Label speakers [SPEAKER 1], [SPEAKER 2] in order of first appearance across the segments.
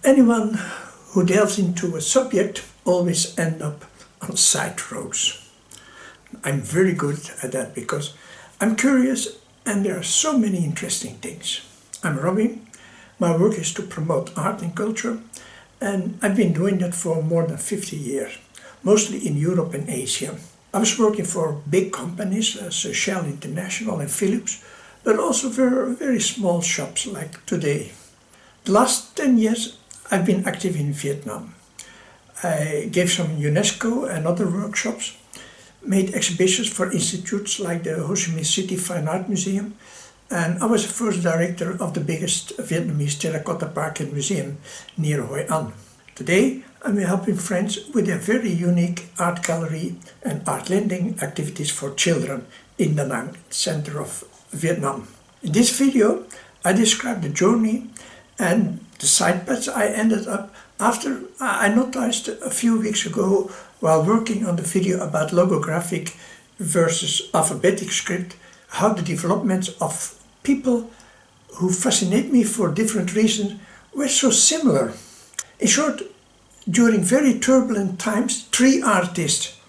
[SPEAKER 1] Anyone who delves into a subject always ends up on side roads. I'm very good at that because I'm curious and there are so many interesting things. I'm Roby. My work is to promote art and culture, and I've been doing that for more than 50 years, mostly in Europe and Asia. I was working for big companies such as Shell International and Philips, but also for very small shops like today. The last 10 years I've been active in Vietnam. I gave some UNESCO and other workshops, made exhibitions for institutes like the Ho Chi Minh City Fine Art Museum, and I was the first director of the biggest Vietnamese terracotta park and museum near Hoi An. Today I'm helping friends with a very unique art gallery and art lending activities for children in Da Nang, center of Vietnam. In this video I describe the journey and the side paths I ended up after I noticed a few weeks ago while working on the video about logographic versus alphabetic script, how the developments of people who fascinate me for different reasons were so similar. In short, during very turbulent times, three artists,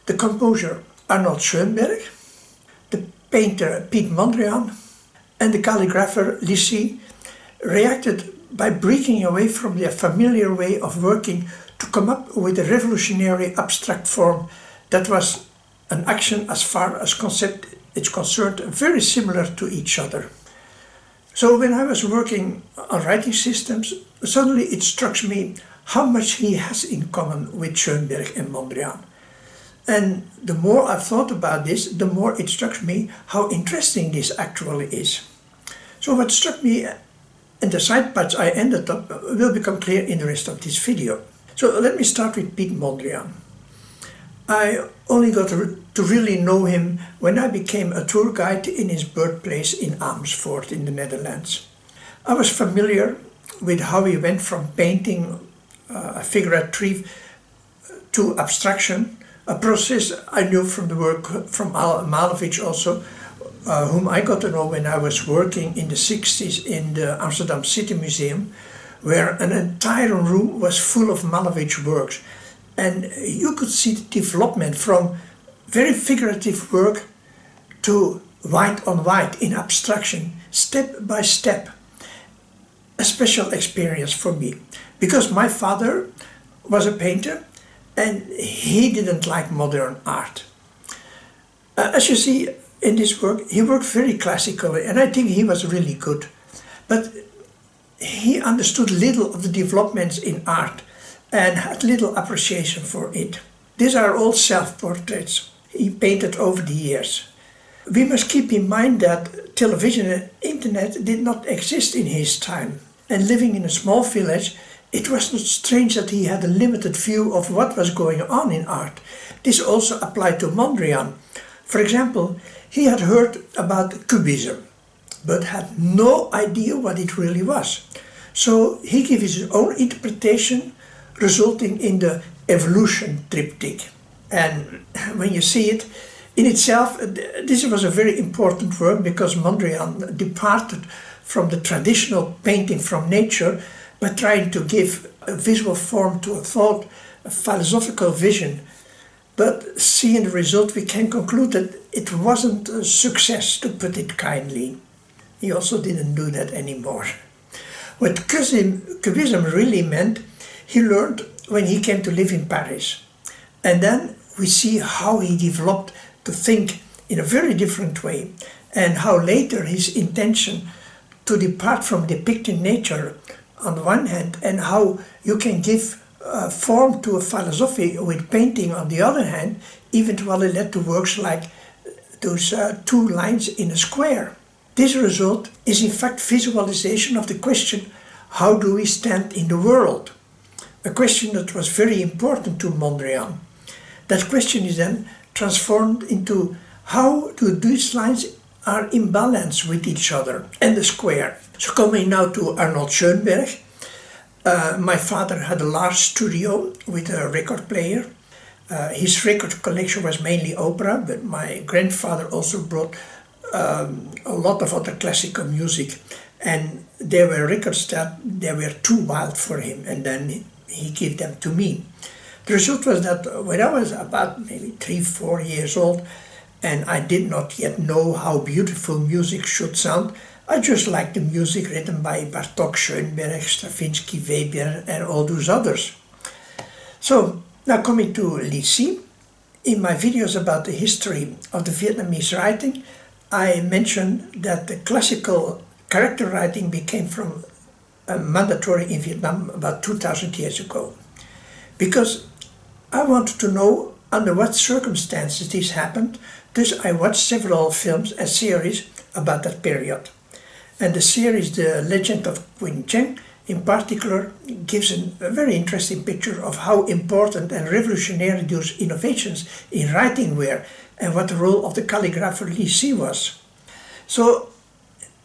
[SPEAKER 1] the composer Arnold Schonberg, the painter Si Piet Mondriaan, and the calligrapher Li Si, reacted by breaking away from their familiar way of working to come up with a revolutionary abstract form that was an action as far as concept is concerned very similar to each other. So when I was working on writing systems, suddenly it struck me how much he has in common with Schönberg and Mondriaan. And the more I thought about this, the more it struck me how interesting this actually is. So what struck me and the side paths I ended up will become clear in the rest of this video. So let me start with Piet Mondriaan. I only got to really know him when I became a tour guide in his birthplace in Amersfoort in the Netherlands. I was familiar with how he went from painting a figure at tree to abstraction, a process I knew from the work from Malevich also, whom I got to know when I was working in the 60s in the Amsterdam City Museum, where an entire room was full of Malevich works. And you could see the development from very figurative work to white on white in abstraction, step by step. A special experience for me, because my father was a painter and he didn't like modern art. As you see in this work, he worked very classically, and I think he was really good. But he understood little of the developments in art and had little appreciation for it. These are all self-portraits he painted over the years. We must keep in mind that television and internet did not exist in his time. And living in a small village, it was not strange that he had a limited view of what was going on in art. This also applied to Mondriaan. For example, he had heard about Cubism, but had no idea what it really was. So he gave his own interpretation, resulting in the evolution triptych. And when you see it, in itself, this was a very important work because Mondriaan departed from the traditional painting from nature by trying to give a visual form to a thought, a philosophical vision. But seeing the result, we can conclude that it wasn't a success, to put it kindly. He also didn't do that anymore. What Cubism really meant, he learned when he came to live in Paris. And then we see how he developed to think in a very different way, and how later his intention to depart from depicting nature on the one hand, and how you can give form to a philosophy with painting on the other hand, eventually led to works like those two lines in a square. This result is in fact visualization of the question, how do we stand in the world? A question that was very important to Mondriaan. That question is then transformed into how do these lines are in balance with each other and the square. So coming now to Arnold Schönberg. My father had a large studio with a record player. His record collection was mainly opera, but my grandfather also brought a lot of other classical music. And there were records that they were too wild for him, and then he gave them to me. The result was that when I was about maybe 3-4 years old, and I did not yet know how beautiful music should sound, I just liked the music written by Bartók, Schönberg, Stravinsky, Weber, and all those others. So, now coming to Li Si, in my videos about the history of the Vietnamese writing, I mentioned that the classical character writing became from mandatory in Vietnam about 2000 years ago. Because I wanted to know under what circumstances this happened, thus I watched several films and series about that period. And the series The Legend of Queen Cheng in particular gives a very interesting picture of how important and revolutionary those innovations in writing were and what the role of the calligrapher Li Si was. So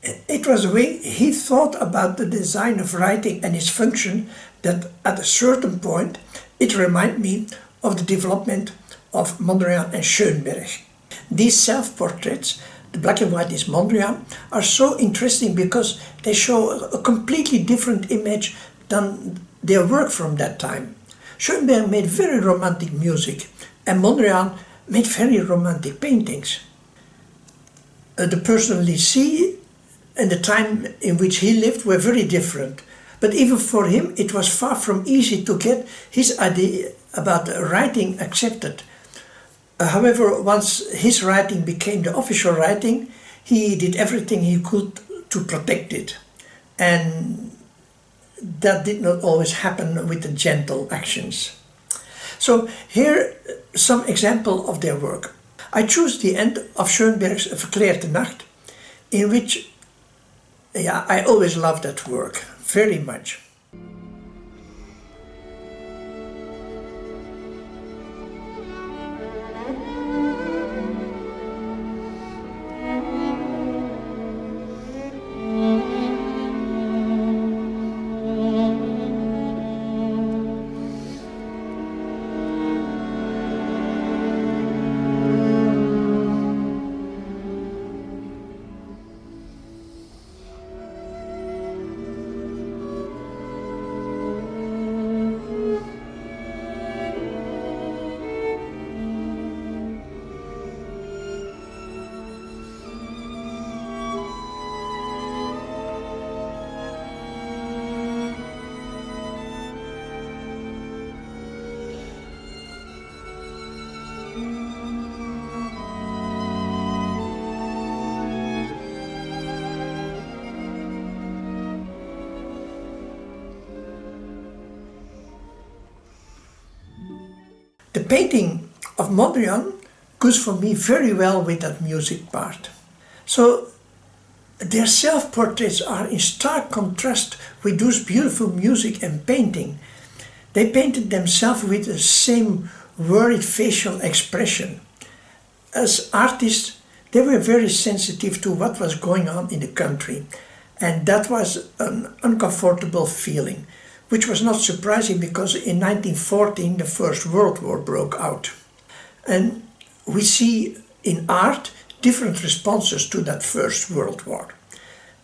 [SPEAKER 1] it was the way he thought about the design of writing and its function that at a certain point it reminded me of the development of Mondriaan and Schönberg. These self-portraits, the black and white is Mondriaan, are so interesting because they show a completely different image than their work from that time. Schönberg made very romantic music and Mondriaan made very romantic paintings. The person Li Si and the time in which he lived were very different. But even for him it was far from easy to get his idea about writing accepted. However, once his writing became the official writing, he did everything he could to protect it. And that did not always happen with the gentle actions. So here some example of their work. I choose the end of Schönberg's Verklärte Nacht, in which I always loved that work very much. The painting of Mondriaan goes for me very well with that music part. So their self-portraits are in stark contrast with those beautiful music and painting. They painted themselves with the same worried facial expression. As artists, they were very sensitive to what was going on in the country, and that was an uncomfortable feeling, which was not surprising because in 1914 the First World War broke out. And we see in art different responses to that First World War.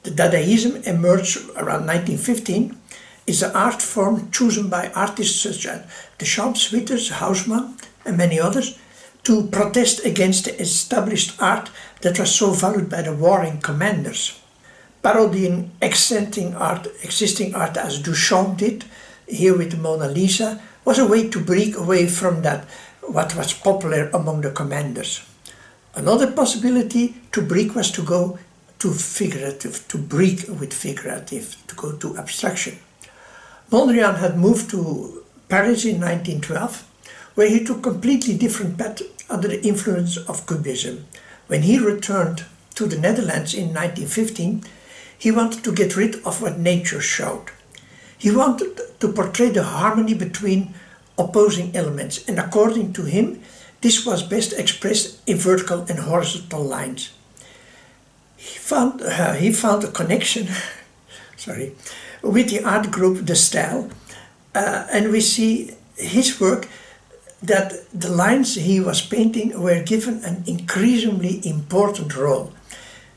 [SPEAKER 1] The Dadaism emerged around 1915, is an art form chosen by artists such as the Schaapswitters, Haussmann and many others to protest against the established art that was so valued by the warring commanders. Parodying existing art as Duchamp did, here with the Mona Lisa, was a way to break away from that, what was popular among the commanders. Another possibility to break was to go to figurative, to break with figurative, to go to abstraction. Mondriaan had moved to Paris in 1912, where he took a completely different path under the influence of Cubism. When he returned to the Netherlands in 1915, he wanted to get rid of what nature showed. He wanted to portray the harmony between opposing elements, and according to him, this was best expressed in vertical and horizontal lines. He found a connection with the art group The Style, and we see his work that the lines he was painting were given an increasingly important role.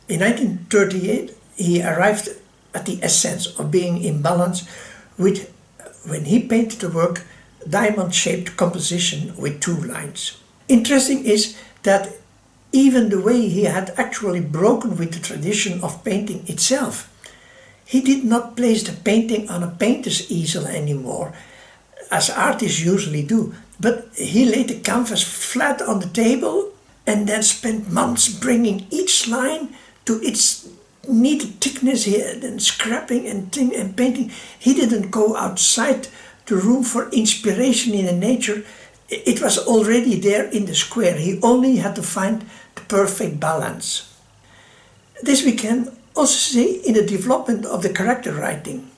[SPEAKER 1] In 1938, he arrived at the essence of being in balance with, when he painted the work, diamond-shaped composition with two lines. Interesting is that even the way he had actually broken with the tradition of painting itself. He did not place the painting on a painter's easel anymore, as artists usually do, but he laid the canvas flat on the table and then spent months bringing each line to its needed thickness here, and scrapping and painting. He didn't go outside the room for inspiration in the nature. It was already there in the square. He only had to find the perfect balance. This we can also see in the development of the character writing.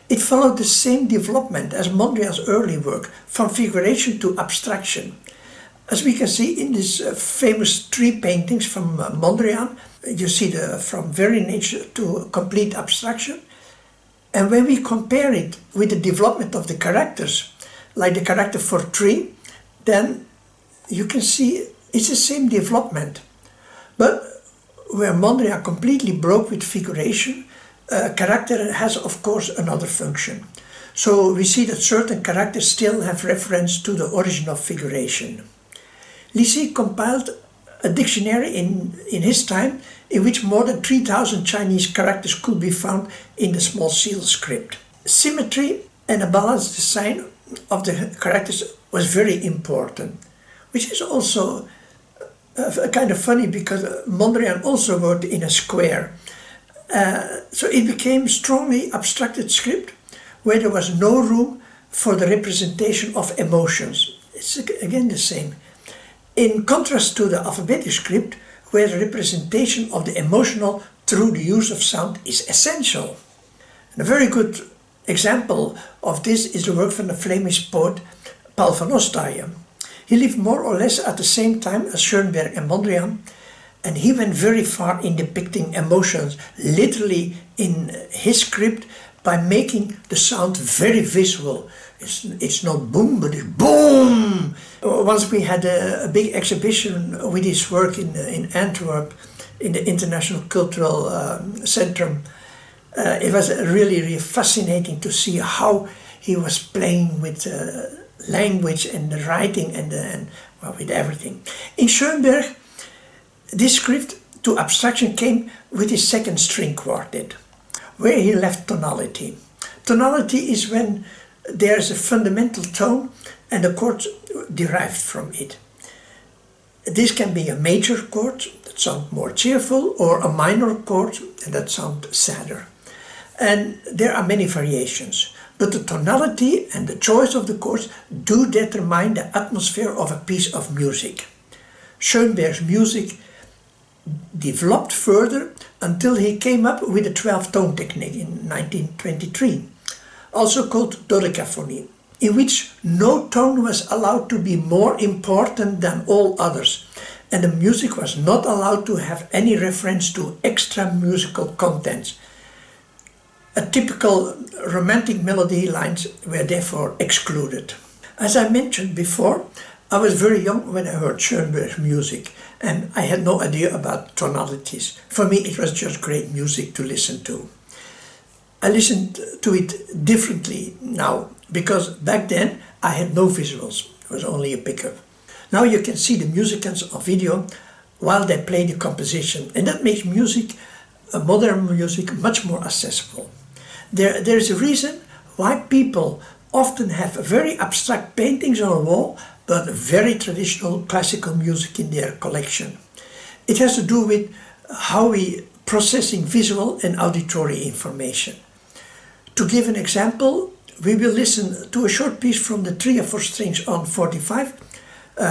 [SPEAKER 1] It followed the same development as Mondriaan's early work, from figuration to abstraction. As we can see in these famous tree paintings from Mondriaan, you see from very nature to complete abstraction. And when we compare it with the development of the characters, like the character for tree, then you can see it's the same development. But where Mondriaan completely broke with figuration, character has of course another function. So we see that certain characters still have reference to the origin of figuration. Li Si compiled a dictionary in his time in which more than 3,000 Chinese characters could be found in the small seal script. Symmetry and a balanced design of the characters was very important, which is also kind of funny because Mondriaan also wrote in a square. So it became strongly abstracted script where there was no room for the representation of emotions. It's again the same. In contrast to the alphabetic script, where the representation of the emotional through the use of sound is essential. And a very good example of this is the work from the Flemish poet Paul van Ostaaien. He lived more or less at the same time as Schönberg and Mondriaan, and he went very far in depicting emotions, literally in his script, by making the sound very visual. It's not boom, but it's boom! Once we had a big exhibition with his work in Antwerp, in the International Cultural Centrum. It was really, really fascinating to see how he was playing with language and the writing and well, with everything. In Schönberg, this script to abstraction came with his second string quartet, where he left tonality. Tonality is when there's a fundamental tone and the chords derived from it. This can be a major chord that sounds more cheerful, or a minor chord that sounds sadder. And there are many variations, but the tonality and the choice of the chords do determine the atmosphere of a piece of music. Schönberg's music developed further until he came up with the 12-tone technique in 1923, also called dodecaphony, in which no tone was allowed to be more important than all others, and the music was not allowed to have any reference to extra musical contents. A typical romantic melody lines were therefore excluded. As I mentioned before, I was very young when I heard Schönberg's music, and I had no idea about tonalities. For me, it was just great music to listen to. I listened to it differently now, because back then I had no visuals, it was only a pickup. Now you can see the musicians on video while they play the composition, and that makes music, modern music, much more accessible. There's a reason why people often have very abstract paintings on a wall, but very traditional classical music in their collection. It has to do with how we processing visual and auditory information. To give an example, we will listen to a short piece from the Trio for Strings on 45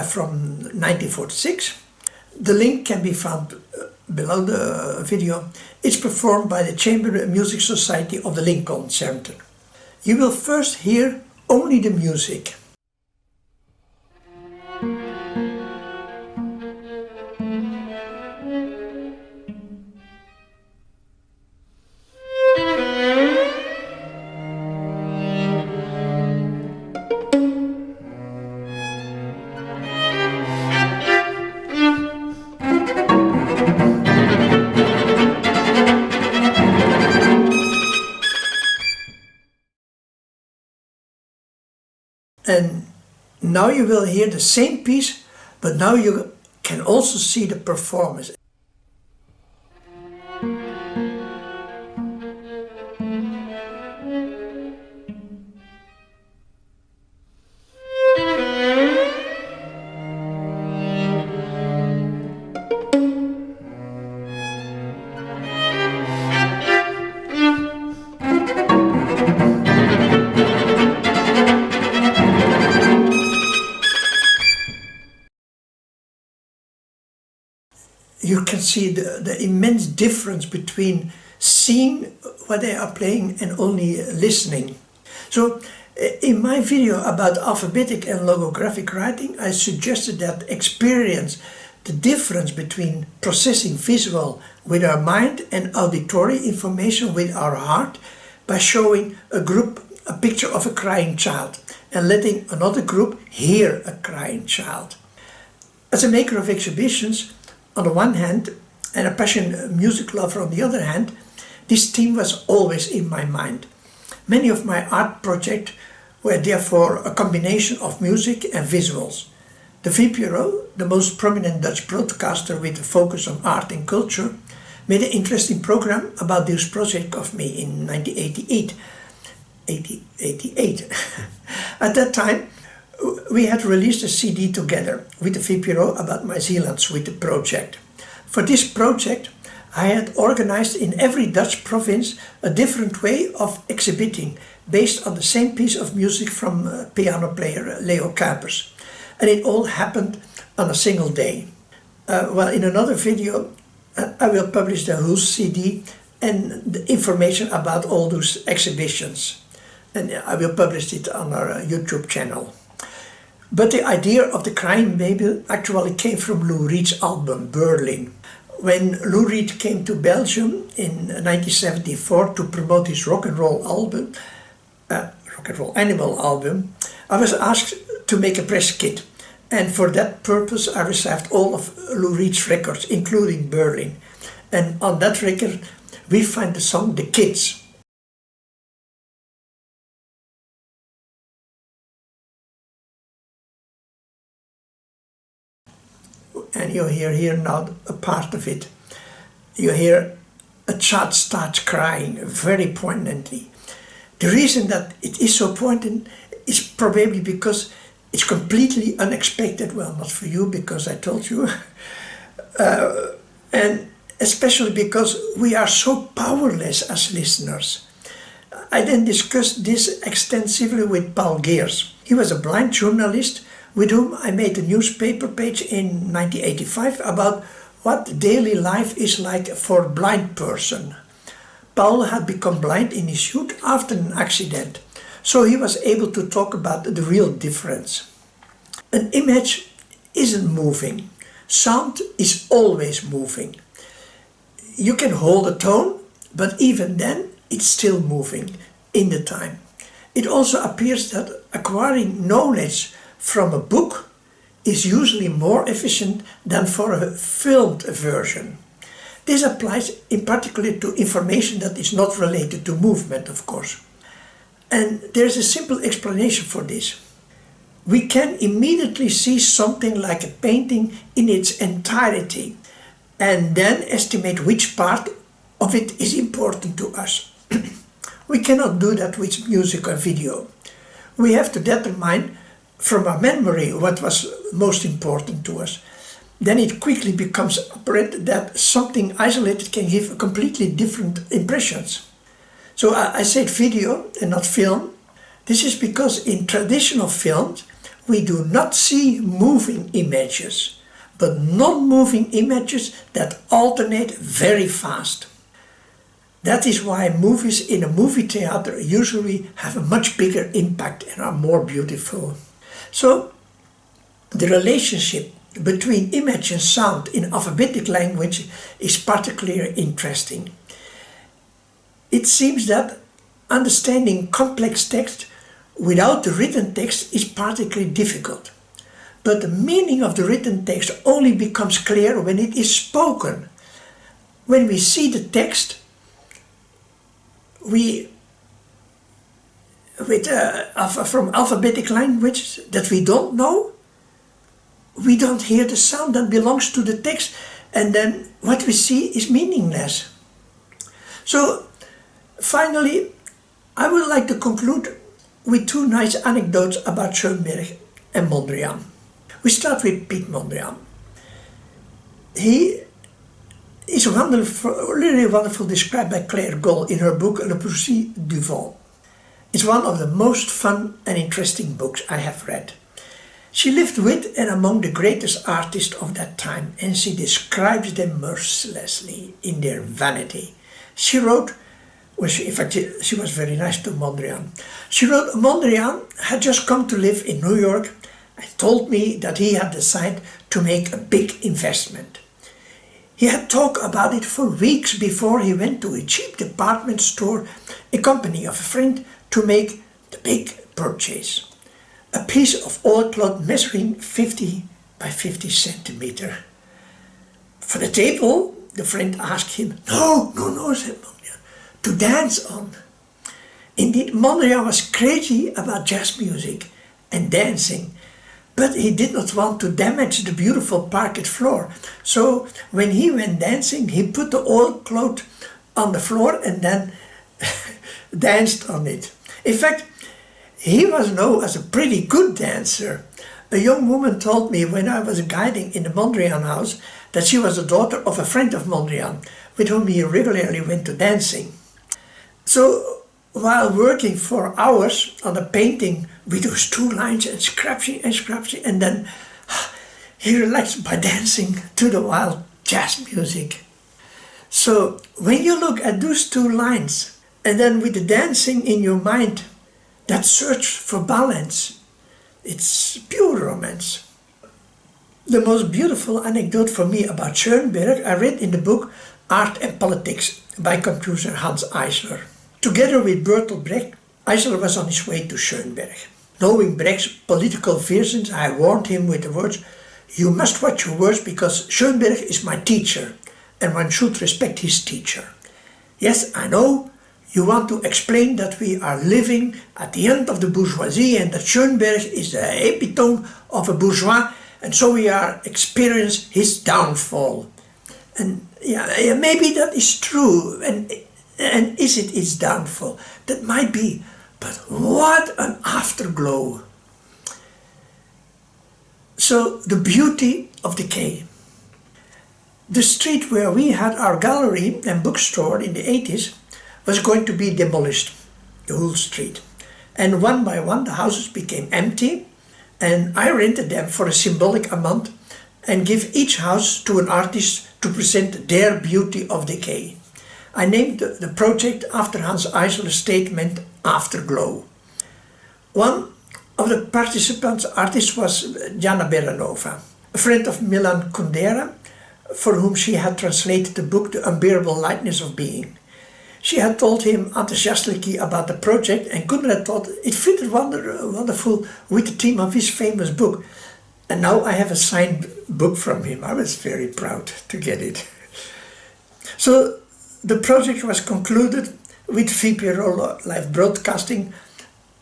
[SPEAKER 1] from 1946. The link can be found below the video. It's performed by the Chamber Music Society of the Lincoln Center. You will first hear only the music. And now you will hear the same piece, but now you can also see the performance. You can see the immense difference between seeing what they are playing and only listening. So in my video about alphabetic and logographic writing, I suggested that experience the difference between processing visual with our mind and auditory information with our heart by showing a group a picture of a crying child and letting another group hear a crying child. As a maker of exhibitions, on the one hand, and a passionate music lover on the other hand, this theme was always in my mind. Many of my art projects were therefore a combination of music and visuals. The VPRO, the most prominent Dutch broadcaster with a focus on art and culture, made an interesting program about this project of me in 1988. At that time, we had released a CD together with the VPRO about my Zeeland Suite project. For this project, I had organized in every Dutch province a different way of exhibiting based on the same piece of music from piano player Leo Kuipers. And it all happened on a single day. Well, in another video, I will publish the House CD and the information about all those exhibitions. And I will publish it on our YouTube channel. But the idea of the crying baby actually came from Lou Reed's album Berlin. When Lou Reed came to Belgium in 1974 to promote his rock and roll animal album, I was asked to make a press kit. And for that purpose I received all of Lou Reed's records, including Berlin. And on that record we find the song The Kids. And you hear here now a part of it. You hear a child start crying very poignantly. The reason that it is so poignant is probably because it's completely unexpected. Well, not for you, because I told you. And especially because we are so powerless as listeners. I then discussed this extensively with Paul Geers. He was a blind journalist with whom I made a newspaper page in 1985 about what daily life is like for a blind person. Paul had become blind in his youth after an accident, so he was able to talk about the real difference. An image isn't moving. Sound is always moving. You can hold a tone, but even then it's still moving in the time. It also appears that acquiring knowledge from a book is usually more efficient than for a filmed version. This applies in particular to information that is not related to movement, of course. And there's a simple explanation for this. We can immediately see something like a painting in its entirety and then estimate which part of it is important to us. We cannot do that with music or video. We have to determine from our memory what was most important to us. Then it quickly becomes apparent that something isolated can give completely different impressions. So I said video and not film. This is because in traditional films we do not see moving images, but non-moving images that alternate very fast. That is why movies in a movie theater usually have a much bigger impact and are more beautiful. So the relationship between image and sound in alphabetic language is particularly interesting. It seems that understanding complex text without the written text is particularly difficult. But the meaning of the written text only becomes clear when it is spoken. When we see the text, we from alphabetic languages that we don't know. We don't hear the sound that belongs to the text, and then what we see is meaningless. So finally, I would like to conclude with two nice anecdotes about Schönberg and Mondriaan. We start with Piet Mondriaan. He is really wonderful described by Claire Goll in her book Le Poursuit du Vent. It's one of the most fun and interesting books I have read. She lived with and among the greatest artists of that time, and she describes them mercilessly in their vanity. She wrote, in fact she was very nice to Mondriaan. She wrote, Mondriaan had just come to live in New York and told me that he had decided to make a big investment. He had talked about it for weeks before he went to a cheap department store in company of a friend to make the big purchase. A piece of oilcloth measuring 50 by 50 centimeter. For the table, the friend asked him, No, said Mondriaan, to dance on. Indeed, Mondriaan was crazy about jazz music and dancing, but he did not want to damage the beautiful parquet floor. So when he went dancing, he put the oilcloth on the floor and then danced on it. In fact, he was known as a pretty good dancer. A young woman told me when I was guiding in the Mondriaan House that she was the daughter of a friend of Mondriaan, with whom he regularly went to dancing. So while working for hours on a painting with those two lines and scratching, and then he relaxed by dancing to the wild jazz music. So when you look at those two lines, and then with the dancing in your mind, that search for balance, it's pure romance. The most beautiful anecdote for me about Schönberg I read in the book Art and Politics by composer Hans Eisler. Together with Bertolt Brecht, Eisler was on his way to Schönberg. Knowing Brecht's political visions, I warned him with the words, You must watch your words because Schönberg is my teacher and one should respect his teacher. Yes, I know. You want to explain that we are living at the end of the bourgeoisie and that Schönberg is the epitome of a bourgeois, and so we are experiencing his downfall. And yeah, maybe that is true, and is it his downfall? That might be, but what an afterglow. So the beauty of decay. The street where we had our gallery and bookstore in the 80s was going to be demolished, the whole street. And one by one the houses became empty, and I rented them for a symbolic amount and give each house to an artist to present their beauty of decay. I named the project after Hans Eisler's statement, Afterglow. One of the participants artists was Jana Beranova, a friend of Milan Kundera, for whom she had translated the book The Unbearable Lightness of Being. She had told him enthusiastically about the project, and Conrad thought it fitted wonderful with the theme of his famous book. And now I have a signed book from him. I was very proud to get it. So the project was concluded with VPRO live broadcasting,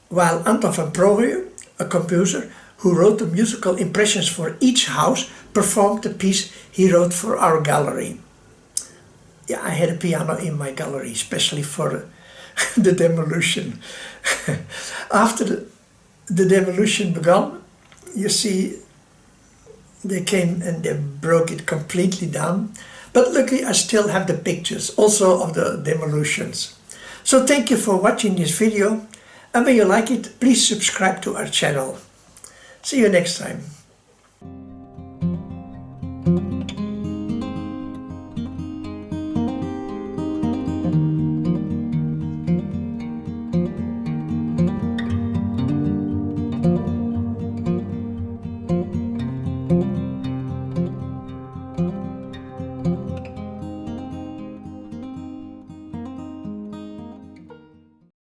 [SPEAKER 1] while Anton van Prooijen, a composer who wrote the musical impressions for each house, performed the piece he wrote for our gallery. Yeah, I had a piano in my gallery, especially for the demolition. After the demolition began, you see, they came and they broke it completely down. But luckily I still have the pictures, also of the demolitions. So thank you for watching this video, and when you like it, please subscribe to our channel. See you next time.